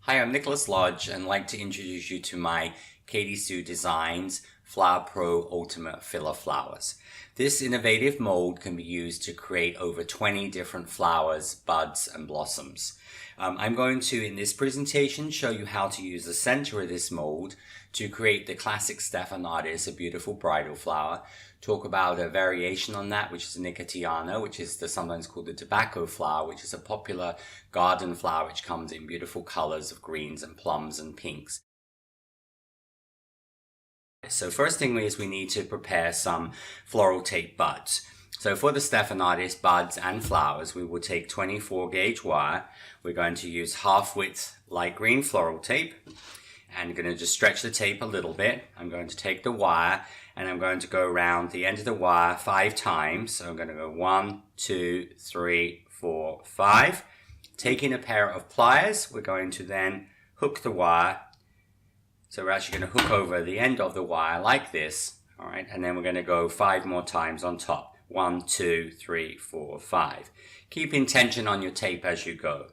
Hi, I'm Nicholas Lodge and I'd like to introduce you to my Katy Designs Flower Pro Ultimate Filler Flowers. This innovative mold can be used to create over 20 different flowers, buds and blossoms. I'm going to, in this presentation, show you how to use the center of this mold to create the classic Stephanotis, a beautiful bridal flower. Talk about a variation on that, which is Nicotiana, which is sometimes called the tobacco flower, which is a popular garden flower which comes in beautiful colors of greens and plums and pinks. So first thing is we need to prepare some floral tape buds. So for the Stephanotis buds and flowers, we will take 24 gauge wire. We're going to use half width light green floral tape and I'm going to just stretch the tape a little bit. I'm going to take the wire and I'm going to go around the end of the wire 5 times. So I'm going to go 1, 2, 3, 4, 5. Taking a pair of pliers, we're going to then hook the wire. So we're actually going to hook over the end of the wire like this. All right, and then we're going to go 5 more times on top. 1, 2, 3, 4, 5. Keeping tension on your tape as you go.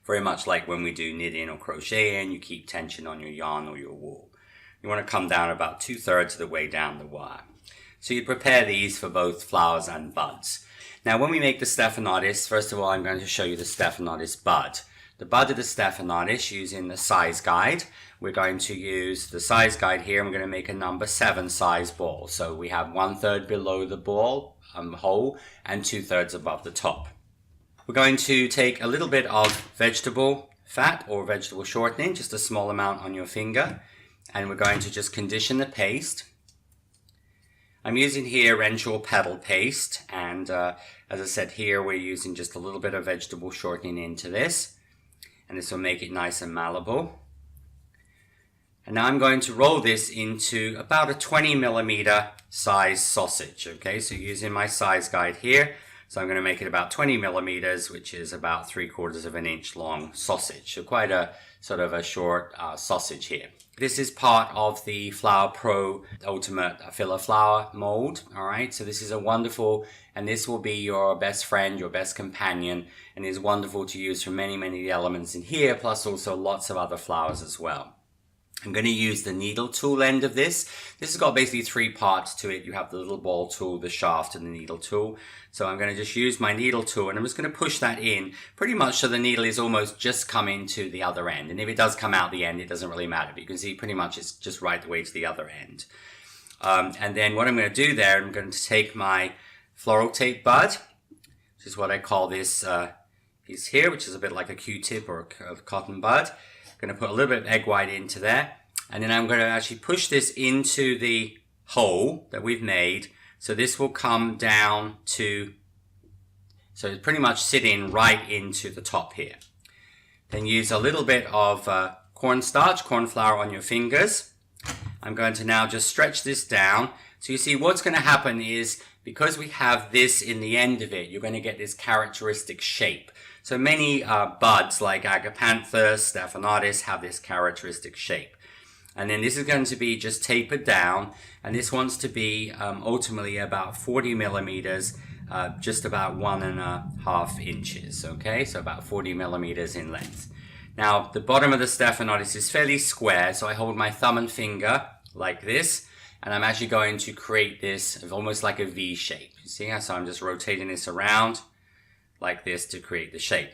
Very much like when we do knitting or crocheting, you keep tension on your yarn or your wool. You want to come down about 2/3 of the way down the wire. So you prepare these for both flowers and buds. Now when we make the Stephanotis, first of all I'm going to show you the Stephanotis bud. The bud of the Stephanotis using the size guide. We're going to use the size guide here. I'm going to make a number 7 size ball. So we have 1/3 below the ball hole and 2/3 above the top. We're going to take a little bit of vegetable fat or vegetable shortening, just a small amount on your finger, and we're going to just condition the paste. I'm using here Renshaw petal paste, and as I said here, we're using just a little bit of vegetable shortening into this, and this will make it nice and malleable. And now I'm going to roll this into about a 20mm size sausage. Okay, so using my size guide here, so I'm going to make it about 20mm, which is about 3/4 of an inch long sausage. So quite a sort of a short sausage here. This is part of the Flower Pro Ultimate Filler Flower mold. All right, so this is a wonderful, and this will be your best friend, your best companion, and is wonderful to use for many elements in here, plus also lots of other flowers as well. I'm going to use the needle tool end of this. This has got basically 3 parts to it. You have the little ball tool, the shaft, and the needle tool. So I'm going to just use my needle tool and I'm just going to push that in pretty much so the needle is almost just coming to the other end. And if it does come out the end, it doesn't really matter. But you can see pretty much it's just right the way to the other end. And then what I'm going to do there, I'm going to take my floral tape bud, which is what I call this piece here, which is a bit like a Q-tip or a cotton bud. Going to put a little bit of egg white into there, and then I'm going to actually push this into the hole that we've made, so this will come down to, so it's pretty much sitting right into the top here. Then use a little bit of cornstarch, corn flour on your fingers. I'm going to now just stretch this down. So you see what's going to happen is, because we have this in the end of it, you're going to get this characteristic shape. So many buds like Agapanthus, Stephanotis have this characteristic shape. And then this is going to be just tapered down, and this wants to be ultimately about 40mm, just about 1.5 inches, okay? So about 40mm in length. Now the bottom of the Stephanotis is fairly square, so I hold my thumb and finger like this, and I'm actually going to create this almost like a V shape. You see, so I'm just rotating this around like this to create the shape.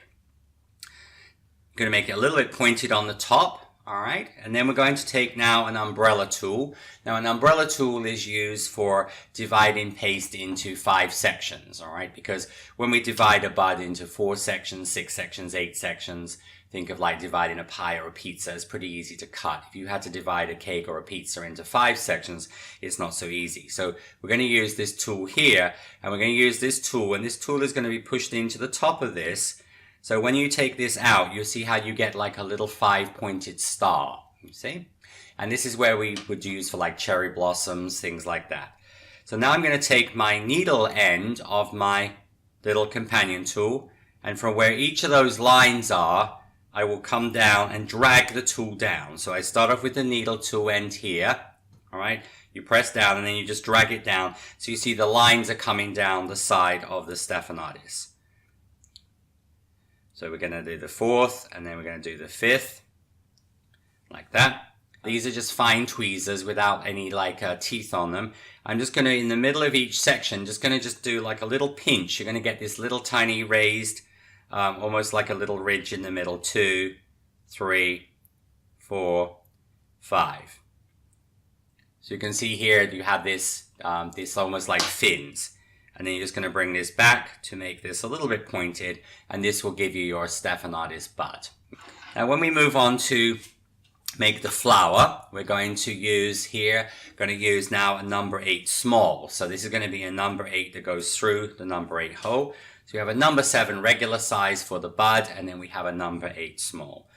I'm going to make it a little bit pointed on the top, all right? And then we're going to take now an umbrella tool. Now an umbrella tool is used for dividing paste into 5 sections, all right? Because when we divide a bud into 4 sections, 6 sections, 8 sections, think of like dividing a pie or a pizza. It's pretty easy to cut. If you had to divide a cake or a pizza into 5 sections, it's not so easy. So we're going to use this tool here, and we're going to use this tool, and this tool is going to be pushed into the top of this. So when you take this out, you'll see how you get like a little 5-pointed star, you see? And this is where we would use for like cherry blossoms, things like that. So now I'm going to take my needle end of my little companion tool, and from where each of those lines are, I will come down and drag the tool down. So I start off with the needle tool end here, all right? You press down and then you just drag it down. So you see the lines are coming down the side of the Stephanotis. So we're going to do the 4th, and then we're going to do the 5th, like that. These are just fine tweezers without any like teeth on them. I'm just going to, in the middle of each section, just going to just do like a little pinch. You're going to get this little tiny raised, almost like a little ridge in the middle. 2, 3, 4, 5. So you can see here you have this, this almost like fins. And then you're just going to bring this back to make this a little bit pointed, and this will give you your Stephanotis bud. Now when we move on to make the flower, we're going to use now a number 8 small. So this is going to be a number 8 that goes through the number 8 hole. So we have a number 7 regular size for the bud, and then we have a number 8 small.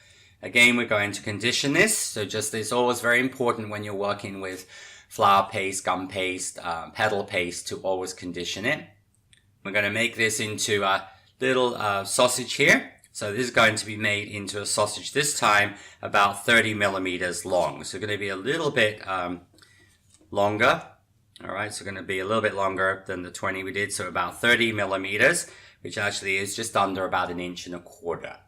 Again, we're going to condition this. So just, it's always very important when you're working with flower paste, gum paste, petal paste, to always condition it. We're going to make this into a little sausage here. So this is going to be made into a sausage, this time about 30 millimeters long. So it's going to be a little bit longer. All right, so going to be a little bit longer than the 20 we did. So about 30 millimeters, which actually is just under about 1.25 inches.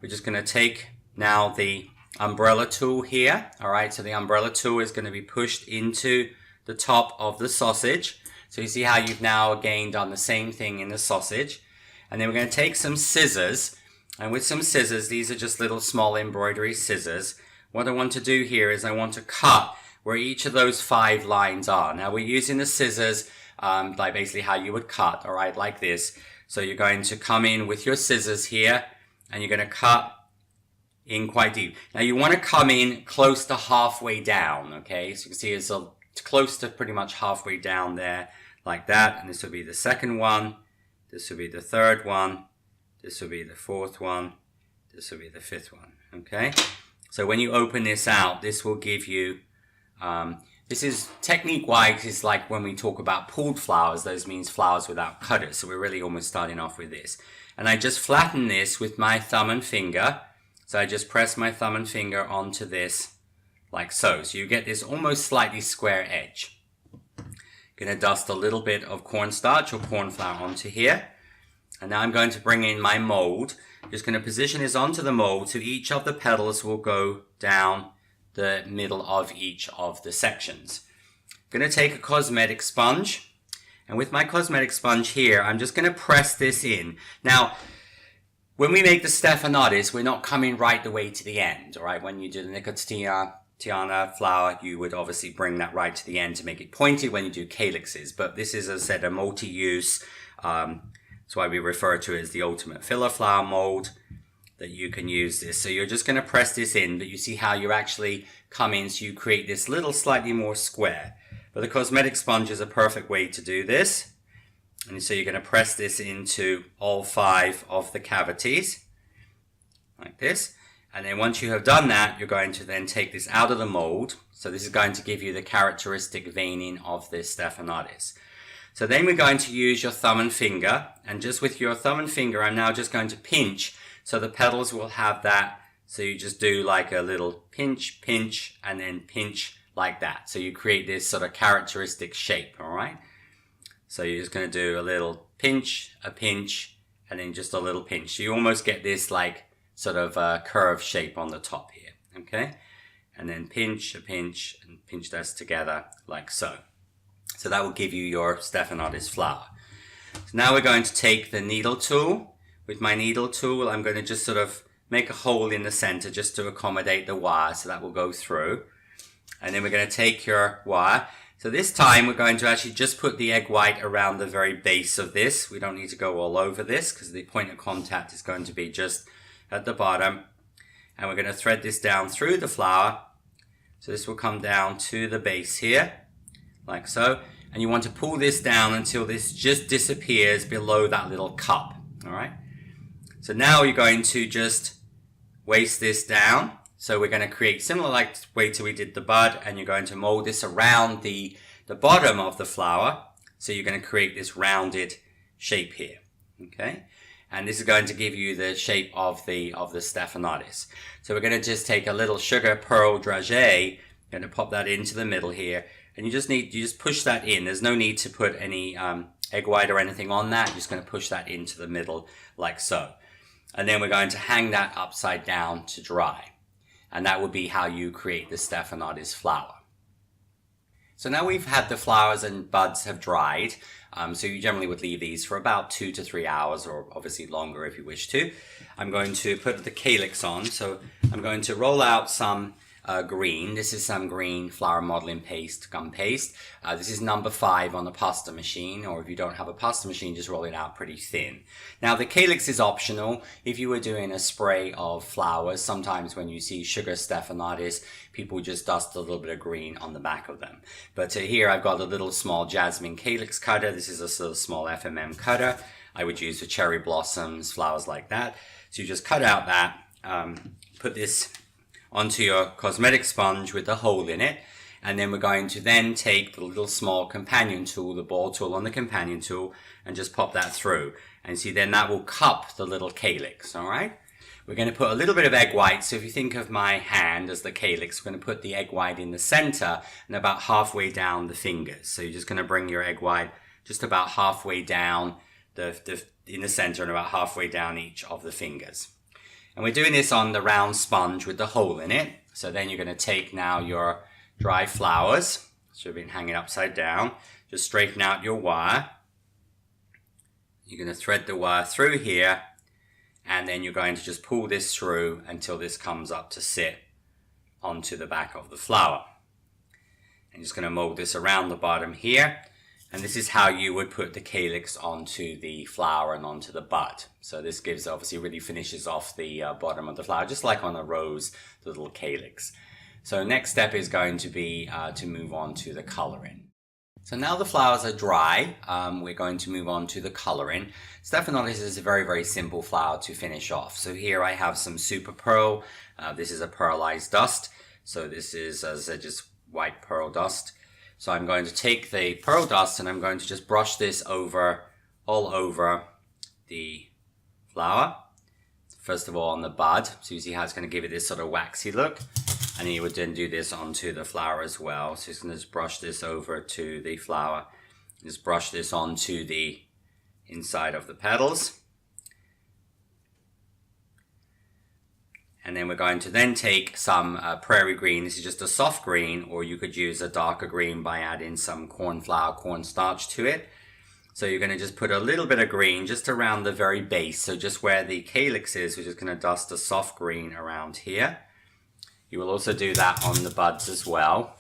We're just going to take now the umbrella tool here. All right, so the umbrella tool is going to be pushed into the top of the sausage. So you see how you've now again done the same thing in the sausage. And then we're going to take some scissors. And with some scissors, these are just little small embroidery scissors. What I want to do here is I want to cut where each of those 5 lines are. Now we're using the scissors like basically how you would cut, all right, like this. So you're going to come in with your scissors here, and you're going to cut in quite deep. Now you want to come in close to halfway down, okay? So you can see it's close to pretty much halfway down there, like that. And this will be the second one. This will be the third one. This will be the 4th one. This will be the 5th one, okay? So when you open this out, this will give you, this is technique-wise, is like when we talk about pulled flowers, those means flowers without cutters. So we're really almost starting off with this. And I just flatten this with my thumb and finger. So I just press my thumb and finger onto this like so. So you get this almost slightly square edge. Gonna dust a little bit of cornstarch or corn flour onto here. And now I'm going to bring in my mold. Just going to position this onto the mold so each of the petals will go down the middle of each of the sections. I'm going to take a cosmetic sponge. And with my cosmetic sponge here, I'm just going to press this in. Now, when we make the Stephanotis, we're not coming right the way to the end. All right, when you do the Nicotiana flower, you would obviously bring that right to the end to make it pointed when you do Calyxes. But this is, as I said, a multi-use, that's why we refer to it as the ultimate filler flower mold, that you can use this. So you're just going to press this in, but you see how you actually come in, so you create this little slightly more square. But the cosmetic sponge is a perfect way to do this. And so you're going to press this into all 5 of the cavities, like this. And then once you have done that, you're going to then take this out of the mold. So this is going to give you the characteristic veining of this Stephanotis. So then we're going to use your thumb and finger, and just with your thumb and finger, I'm now just going to pinch, so the petals will have that. So you just do like a little pinch, pinch, and then pinch like that. So you create this sort of characteristic shape, all right? So you're just going to do a little pinch, and then just a little pinch. So you almost get this like sort of curved shape on the top here, okay? And then pinch, and pinch those together like so. So that will give you your Stephanotis flower. So now we're going to take the needle tool. With my needle tool, I'm going to just sort of make a hole in the center just to accommodate the wire, so that will go through. And then we're going to take your wire. So this time we're going to actually just put the egg white around the very base of this. We don't need to go all over this because the point of contact is going to be just at the bottom. And we're going to thread this down through the flower. So this will come down to the base here, like so. And you want to pull this down until this just disappears below that little cup, all right? So now you're going to just waste this down. So we're going to create similar like way to we did the bud, and you're going to mold this around the bottom of the flower. So you're going to create this rounded shape here, okay? And this is going to give you the shape of the Stephanotis. So we're going to just take a little sugar pearl dragée, going to pop that into the middle here, and you just push that in. There's no need to put any egg white or anything on that. You're just going to push that into the middle like so. And then we're going to hang that upside down to dry. And that would be how you create the Stephanotis flower. So now we've had the flowers and buds have dried. So you generally would leave these for about 2 to 3 hours, or obviously longer if you wish to. I'm going to put the calyx on. So I'm going to roll out some green. This is some green flower modeling paste, gum paste. This is number 5 on the pasta machine, or if you don't have a pasta machine, just roll it out pretty thin. Now the calyx is optional. If you were doing a spray of flowers, sometimes when you see sugar Stephanotis, people just dust a little bit of green on the back of them. But here I've got a little small jasmine calyx cutter. This is a sort of small FMM cutter I would use for cherry blossoms, flowers like that. So you just cut out that, put this onto your cosmetic sponge with a hole in it, and then we're going to then take the little small companion tool, the ball tool on the companion tool, and just pop that through. And see, then that will cup the little calyx, all right? We're going to put a little bit of egg white. So if you think of my hand as the calyx, we're going to put the egg white in the center and about halfway down the fingers. So you're just going to bring your egg white just about halfway down in the center and about halfway down each of the fingers. And we're doing this on the round sponge with the hole in it. So then you're going to take now your dry flowers. So you've been hanging upside down. Just straighten out your wire. You're going to thread the wire through here. And then you're going to just pull this through until this comes up to sit onto the back of the flower. And you're just going to mold this around the bottom here. And this is how you would put the calyx onto the flower and onto the bud. So this gives, obviously really finishes off the bottom of the flower, just like on a rose, the little calyx. So next step is going to be to move on to the coloring. So now the flowers are dry, we're going to move on to the coloring. Stephanotis is a very, very simple flower to finish off. So here I have some super pearl. This is a pearlized dust. So this is, as I said, just white pearl dust. So I'm going to take the pearl dust and I'm going to just brush this over, all over the flower. First of all on the bud, so you see how it's going to give it this sort of waxy look. And you would then do this onto the flower as well. So just going to just brush this over to the flower. Just brush this onto the inside of the petals. And then we're going to then take some prairie green. This is just a soft green, or you could use a darker green by adding some cornstarch to it. So you're going to just put a little bit of green just around the very base. So just where the calyx is, we're just going to dust a soft green around here. You will also do that on the buds as well.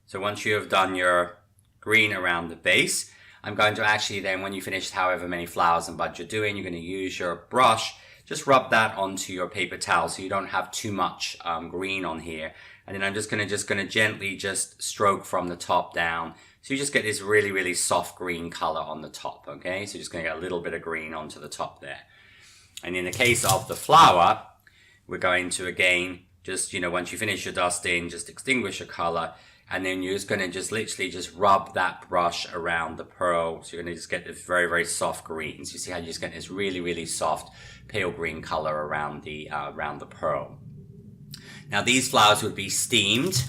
So once you have done your green around the base, I'm going to actually then, when you finish however many flowers and buds you're doing, you're going to use your brush, just rub that onto your paper towel so you don't have too much green on here. And then I'm just going to gently just stroke from the top down. So you just get this really, really soft green color on the top, okay? So you're just going to get a little bit of green onto the top there. And in the case of the flower, we're going to again, just, once you finish your dusting, just extinguish your color. And then you're just going to just literally just rub that brush around the pearl. So you're going to just get this very, very soft green. So you see how you just get this really, really soft pale green color around the pearl. Now these flowers would be steamed.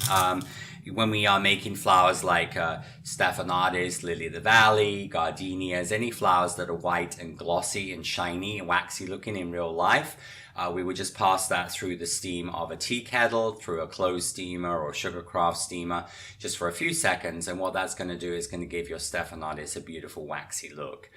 When we are making flowers like Stephanotis, lily of the valley, gardenias, any flowers that are white and glossy and shiny and waxy looking in real life, we would just pass that through the steam of a tea kettle, through a closed steamer or sugarcraft steamer, just for a few seconds. And what that's going to do is going to give your Stephanotis a beautiful waxy look.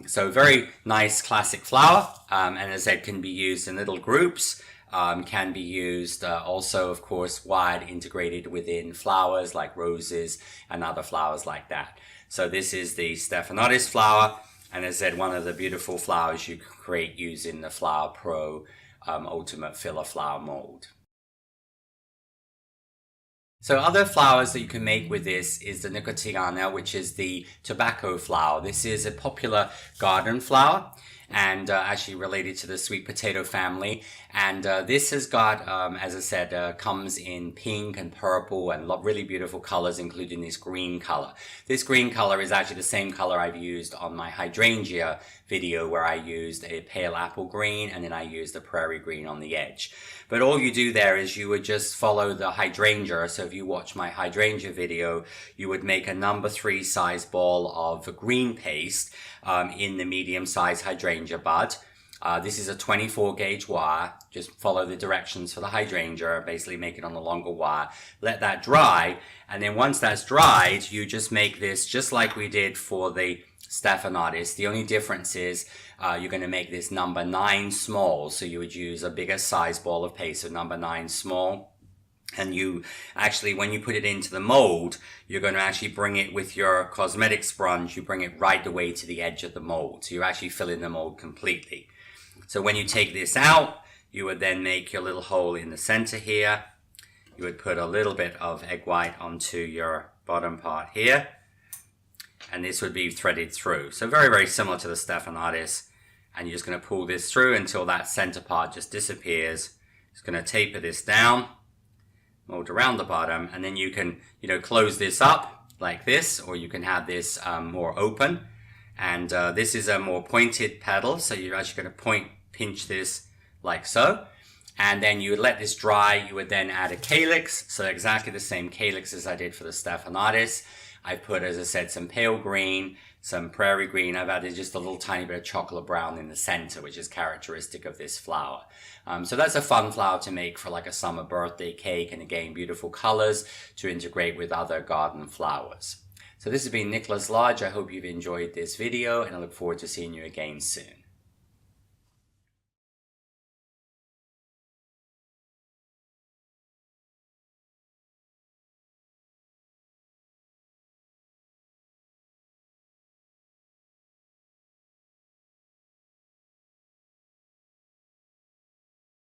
So very nice classic flower, and as I said, can be used in little groups. Can be used also, of course, wide integrated within flowers like roses and other flowers like that. So this is the Stephanotis flower, and as I said, one of the beautiful flowers you can create using the Flower Pro Ultimate Filler Flower Mold. So other flowers that you can make with this is the Nicotiana, which is the tobacco flower. This is a popular garden flower. and actually related to the sweet potato family. And this has got, as I said, comes in pink and purple and really beautiful colors, including this green color. This green color is actually the same color I've used on my hydrangea video, where I used a pale apple green and then I used a prairie green on the edge. But all you do there is you would just follow the hydrangea. So if you watch my hydrangea video, you would make a number 3 size ball of green paste in the medium size hydrangea bud. This is a 24 gauge wire. Just follow the directions for the hydrangea, basically make it on a longer wire. Let that dry, and then once that's dried, you just make this just like we did for the Stephanotis. The only difference is you're going to make this number 9 small, so you would use a bigger size ball of paste, so number 9 small. And you actually, when you put it into the mold, you're going to actually bring it with your cosmetic sponge, you bring it right the way to the edge of the mold. So you're actually filling the mold completely. So when you take this out, you would then make your little hole in the center here. You would put a little bit of egg white onto your bottom part here, and this would be threaded through. So very, very similar to the Stephanotis. And you're just going to pull this through until that center part just disappears. Just going to taper this down, mold around the bottom, and then you can, close this up like this, or you can have this more open. And this is a more pointed pedal, so you're actually going to pinch this like so. And then you would let this dry. You would then add a Calyx, so exactly the same Calyx as I did for the Stephanotis. I put, as I said, some pale green, some prairie green. I've added just a little tiny bit of chocolate brown in the center, which is characteristic of this flower. So that's a fun flower to make for like a summer birthday cake, and again, beautiful colors to integrate with other garden flowers. So this has been Nicholas Lodge. I hope you've enjoyed this video, and I look forward to seeing you again soon.